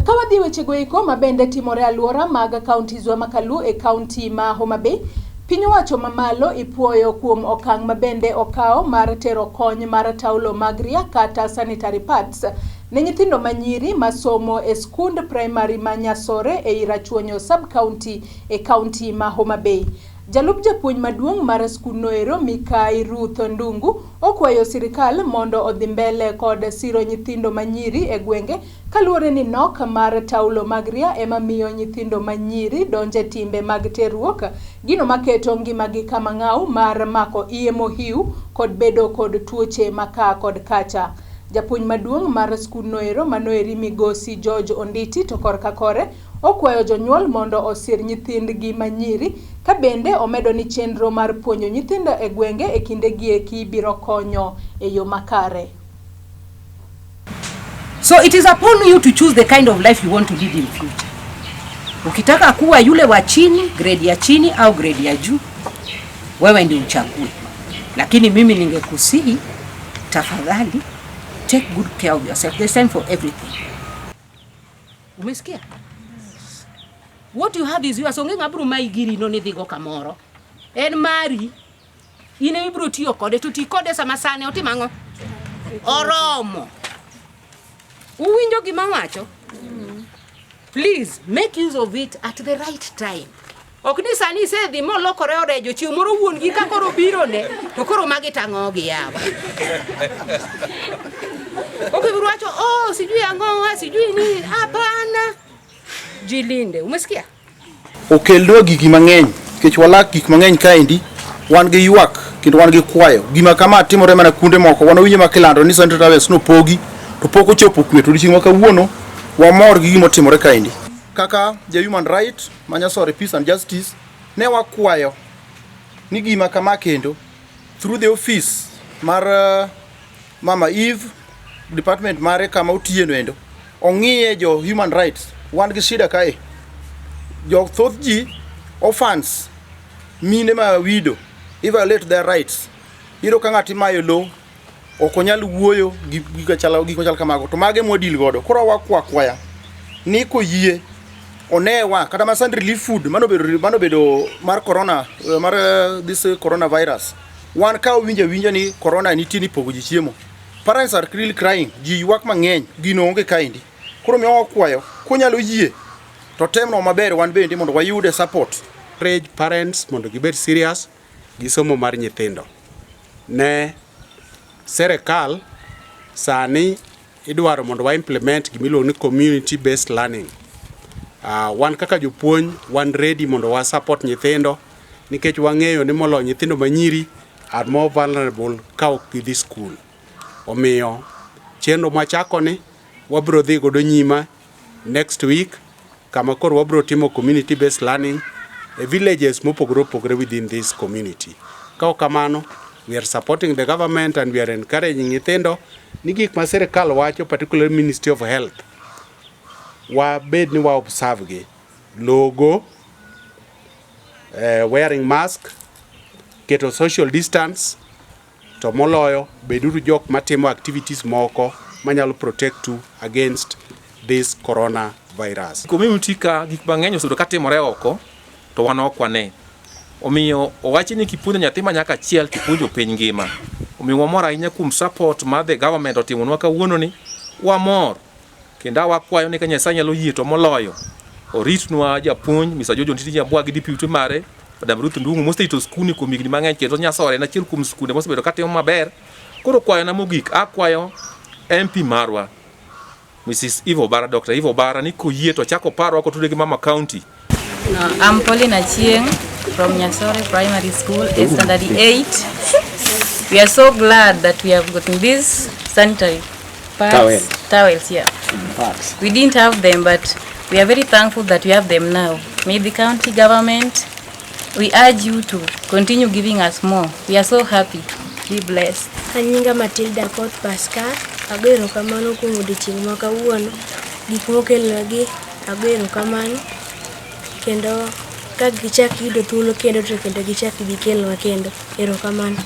Kawadhi wechego iko mabende timore aluora mag kaunti wa Makalu e kaunti ma Homa Bay. Piny owacho mamalo ipuoyo kuom okang' mabende okao mar tero kony mar taulo mag ria kata sanitary pads ne nyithindo manyiri masomo e skund primary ma Nyasore e Irachuonyo sub-county e kaunti ma Homa Bay. Jalup japuonj maduong' mar skund noero Mikai Ruth Ndungu okwayo sirikal mondo odhi mbele kod siro nyithindo manyiri e gwenge kaluwore ni nok mar taulo mag ria ema miyo nyithindo manyiri donje timbe mag terruok, gino maketo ngimagi kama ng'aw mar mako iye mohiu kod bedo kod tuoche maka kod kacha. Japuonj maduong' mar skund noero manoeri Migosi George Onditi to korka kore okwayo jonyuol mondo osir nyithindgi manyiri ka bende omedo ni chenro mar puonjo nyithindo e gwenge e kindegi eki biro konyo e yo makare. So it is upon you to choose the kind of life you want to live in future. Ukitaka kuwa yule wa chini, grade ya chini au grade ya juu, wewe ndio uchague. Lakini mimi ningekusihi tafadhali take good care of yourself. There's time for everything. Umesikia? What you have is you are songeng abru maigiri no nidhigo kamoro. En mari. Ine ibru tiyo kode to ti kode sama sane otimango. Oromo. Uwinjo gima wacho? Please make use of it at the right time. Okni sani se dhi molokore orejo chiwo moro wuon gi ka koro biro ne to koro magi tango gi yawa. Okiburu wacho sijui ang'owa sijui ni hapana. Jilinde, umesikia? Okeldo gigi mang'eny, kech walak gik mang'eny kaendi, wan gi ywak kendo wan gi kwayo. Gima kama timore mana kunde moko, wan winjo makilando ni Central Towers no pogi to pok ochopo kwe to odiochieng' ma kawuono wamor gi gima timore kaendi. Kaka the human right ma Nyasore peace and justice ne wakwayo ni gima kama kendo through the office mar Mama Eve department mare kama otieno endo ong'iye jo human rights. Wan gi shida kae. Jo thoth ji orphans mine ma widow violate their rights. Iro ka ng'ati mayo lo ok onyal wuoyo gik machal kamago to mage modil godo. Koro wakwaya ni koyie onewa kata ma sand relief food manobedo mar corona mar this coronavirus. Wan ka winja ni corona nitie ni pogo ji chiemo. Parents are really crying. Ji ywak mang'eny gino onge kaendi. Koro mi wakwayo kunyalo yie to temno maber wan bende mondo wayude support. Encourage parents mondo gibed serious gi somo mar nyithindo. Ne serikal sani idwaro mondo wa implement gimiluongo ni community based learning. Wan kaka jopuonj wan ready mondo wa support nyithindo nikech wang'eyo ni molo nyithindo manyiri are more vulnerable ka ok gidhi school. Omiyo chenro machako ni wabro dhi godo nyima next week kama koro wabro timo community based learning e villages mopogore within this community. Kao kamano we are supporting the government and we are encouraging nyithindo ni gik ma sirikal wacho, particularly Ministry of Health, wa bed ni wa observe gi logo, wearing mask, keto social distance, to moloyo beduru jok matimo activities moko manyalo protect you against this coronavirus. Community ka gik mang'eny osudo katimore oko to wan okwane. Omiyo owachi ni kipuonjo nyathi ma nyaka achiel kipuonjo piny ngima. Omiyo wamor ahinya kuom support ma the government otimonwa kawuono ni. Wamor kendo wakwayo ni ka Nyasaye nyalo yie to moloyo oritnwa japuonj Mr. George Onditi Nyabwa gi deputy mare Madam Ruth Ndungu moseito skuni kuom higni mang'eny kendo Nyasore en achiel kuom skunde mosebedo katimo maber. Koro kwayo na mogik akwayo MP marwa Mrs. Ivo Bara, Dr. Ivo Bara ni koyie to chako paro kotude gi Mama County. I'm Pauline Achieng from Nyasore Primary School, standard 8. We are so glad that we have gotten these sanitary towels here. We didn't have them, but we are very thankful that we have them now. May the county government, we urge you to continue giving us more. We are so happy. Be blessed. Anyinga Matilda Koth Pascal, agero kamano kuom odiochieng' ma kawuono, gik mokelnegi agero kamano, kendo ka gichak yudo thuolo kendo to kendo gichak gikelnwa kendo, erokamano.